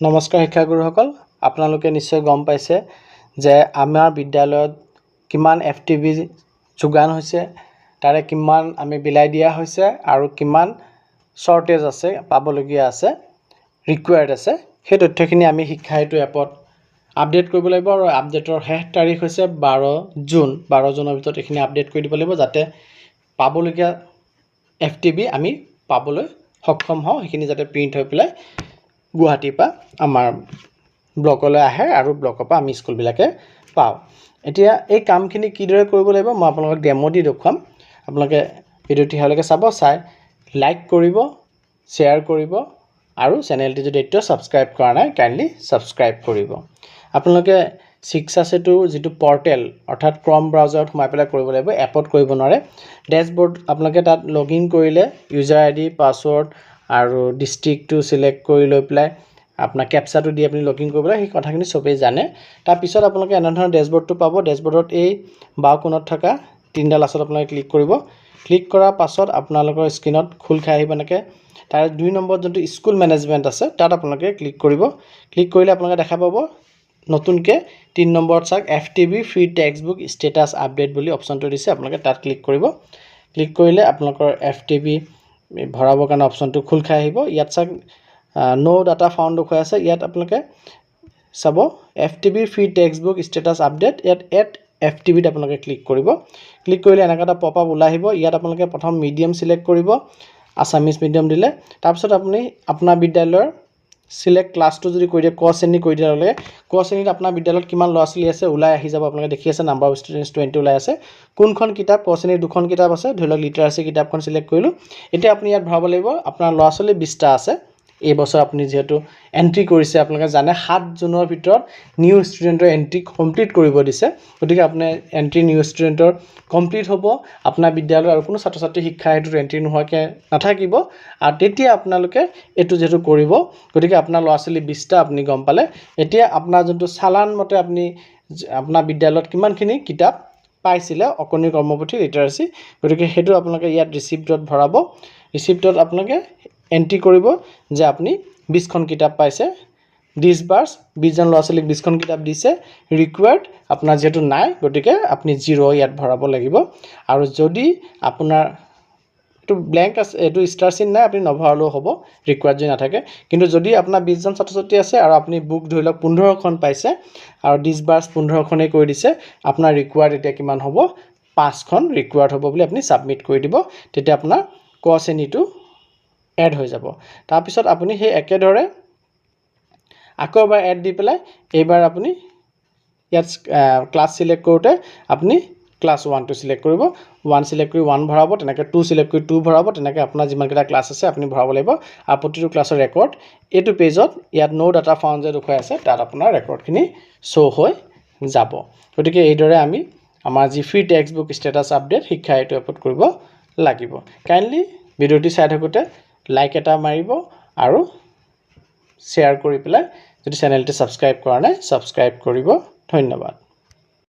নমস্কাৰ শিক্ষাগুৰুসকল আপোনালোকে নিশ্চয় গম পাইছে যে আমাৰ বিদ্যালয়ত কিমান FTB যোগান হৈছে তাৰে কিমান আমি বিলাই দিয়া হৈছে আৰু কিমান শৰ্টেজ আছে পাবলগীয়া আছে ৰিকুৱাৰ্ড আছে সেই তথ্যখিনি আমি শিক্ষা হেতু এপত আপডেট কৰিব লাগিব আৰু আপডেটৰ শেষ তাৰিখ হৈছে 12 জুনৰ ভিতৰত এখিনি আপডেট কৰি দিব লাগিব যাতে পাবলগীয়া FTB আমি পাবলৈ সক্ষম হওঁ এখিনি যাতে প্ৰিন্ট হৈ পেলাই গুৱাহাটীৰ পৰা আমাৰ ব্লকলৈ আহে আৰু ব্লকৰ পৰা আমি স্কুল বিলাকে পাওঁ এতিয়া এই কামখিনি কিদৰে কৰিব লাগিব মই আপোনালোকক ডেমো দি দেখুৱাম আপোনালোকে ভিডিওটি হালকে চাব চাই লাইক কৰিব শেয়াৰ কৰিব আৰু চেনেলটি যদি এতিয়াও সাবস্ক্ৰাইব কৰা নাই কাইন্ডলি সাবস্ক্ৰাইব কৰিব আপোনালোকে শিক্ষাসেতু যেটো পোৰ্টেল অৰ্থাৎ ক্ৰম ব্ৰাউজাৰত সোমাই পেলাই কৰিব লাগিব এপত কৰিব নোৱাৰে ড্যাশবোৰ্ড আপোনালোকে তাত লগইন কৰিলে ইউজাৰ আইডি পাসওয়াৰ্ড আৰু ডিস্ট্ৰিক্টটো সিলেক্ট কৰি লৈ পেলাই আপোনাৰ ক্যাপচাটো দি আপুনি লগইন কৰিবলৈ সেই কথাখিনি সবেই জানে তাৰ পিছত আপোনালোকে এনেধৰণৰ ড্যাশবোৰ্ডটো পাব ড্যাশবোৰ্ডত এই বাও কোণত থকা তিনডাল আছে আপোনালোকে ক্লিক কৰিব ক্লিক কৰাৰ পাছত আপোনালোকৰ স্ক্ৰিনত খুল খাই আহিব এনেকৈ তাৰ 2 নম্বৰত যোনটো স্কুল মেনেজমেন্ট আছে তাত আপোনালোকে ক্লিক কৰিব ক্লিক কৰিলে আপোনালোকে দেখা পাব নতুনকে 3 নম্বৰত চাক FTB ফ্ৰী টেক্সটবুক ষ্টেটাস আপডেট বুলি অপচনটো দিছে আপোনালোকে তাত ক্লিক কৰিব ক্লিক কৰিলে আপোনালোকৰ FTB ভৰাবৰ কাৰণে অপচনটো খুল খাই আহিব ইয়াত চাক নো ডাটা ফাউন্ড দেখুৱাই আছে ইয়াত আপোনালোকে চাব FTB ফ্ৰী টেক্সটবুক ষ্টেটাস আপডেট ইয়াত এড FTB ত আপোনালোকে ক্লিক কৰিব ক্লিক কৰিলে এনেকা পপ আপ ওলাই আহিব ইয়াত আপোনালোকে প্ৰথম মিডিয়াম সিলেক্ট কৰিব আসামিজ মিডিয়াম দিলে তাৰ পিছত আপুনি আপোনাৰ বিদ্যালয়ৰ সিলেক্ট ক্লাসটো যদি কৈ দিয়ে ক শ্ৰেণী কৈ দিয়া হলে ক শ্ৰেণীত আপোনাৰ বিদ্যালয়ত কিমান ল'ৰা ছোৱালী আছে ওলাই আহি যাব আপোনালোকে দেখি আছে নাম্বাৰ অফ ষ্টুডেন্টস 20 ওলাই আছে কোনখন কিতাপ ক শ্ৰেণীৰ দুখন কিতাপ আছে ধৰি লওক লিটাৰেসি কিতাপখন সিলেক্ট কৰিলো এতিয়া আপুনি ইয়াত ভৰাব লাগিব আপোনাৰ ল'ৰা ছোৱালী 20টা আছে এই বছৰ আপুনি যেহেতু এন্ট্ৰি কৰিছে আপোনালোকে জানে 7 জুনৰ ভিতৰত নিউ ষ্টুডেন্টৰ এন্ট্ৰি কমপ্লিট কৰিব দিছে গতিকে আপুনি এন্ট্ৰি নিউ ষ্টুডেন্টৰ কমপ্লিট হ'ব আপোনাৰ বিদ্যালয়ৰ আৰু কোনো ছাত্ৰ ছাত্ৰী শিক্ষা হেতু এন্ট্ৰি নোহোৱাকে নাথাকিব আৰু তেতিয়া আপোনালোকে এটো যেটো কৰিব গতিকে আপোনাৰ ল'ৰা ছোৱালী 20টা আপুনি গম পালে এতিয়া আপোনাৰ যোনটো চালান মতে আপুনি আপোনাৰ বিদ্যালয়ত কিমানখিনি কিতাপ পাইছিলে অকণি কৰ্মপতি লিটাৰেসি গতিকে হেতু আপোনালোকে ইয়াত ৰিসিপ্টত ভৰাব ৰিসিপ্টত আপোনালোকে এন্ট্ৰি কৰিব যে আপুনি 20খন কিতাপ পাইছে ডিসবাৰ্স 20 জন ল'ৰা ছোৱালীক 20খন কিতাপ দিছে ৰিকুৱাৰ্ড আপোনাৰ যেটো নাই গতিকে আপুনি 0 ইয়াত ভৰাব লাগিব আৰু যদি আপোনাৰ এটো ব্ল্যাঙ্ক আছে এটো ষ্টাৰ চিন নাই আপুনি নভৰালেও হ'ব ৰিকুৱাৰ্ড যদি নাথাকে কিন্তু যদি আপোনাৰ 20 জন ছাত্ৰ ছাত্ৰী আছে আৰু আপুনি বুক ধৰি লওক 15খন পাইছে আৰু ডিসবাৰ্স 15খনে কৈ দিছে আপোনাৰ ৰিকুৱাৰ্ড এতিয়া কিমান হ'ব 5খন ৰিকুৱাৰ্ড হ'ব বুলি আপুনি সাবমিট কৰি দিব তেতিয়া আপোনাৰ ক শ্ৰেণীটো এড হৈ যাব তাৰ পিছত আপুনি সেই একেদৰে আকৌ এবাৰ এড দি পেলাই এইবাৰ আপুনি ইয়াত ক্লাস সিলেক্ট কৰোতে আপুনি ক্লাস 1 টো সিলেক্ট কৰিব 1 সিলেক্ট কৰি 1 ভৰাব তেনেকৈ 2 সিলেক্ট কৰি 2 ভৰাব তেনেকৈ আপোনাৰ যিমান কেটা ক্লাস আছে আপুনি ভৰাব লাগিব আৰু প্ৰতিটো ক্লাসৰ ৰেকৰ্ড এটো পেজত ইয়াত নো ডাটা ফাউন্ড যে দেখুৱাই আছে তাত আপোনাৰ ৰেকৰ্ডখিনি শো হৈ যাব গতিকে এইদৰে আমি আমাৰ যি ফ্ৰী টেক্সটবুক ষ্টেটাস আপডেট শিক্ষা হেতু এপত কৰিব লাগিব কাইন্ডলি ভিডিওটি চাই থাকোতে লাইক এটা মাৰিব আৰু শেয়াৰ কৰি পেলাই যদি চেনেলটি সাবস্ক্ৰাইব কৰা নাই সাবস্ক্ৰাইব কৰিব ধন্যবাদ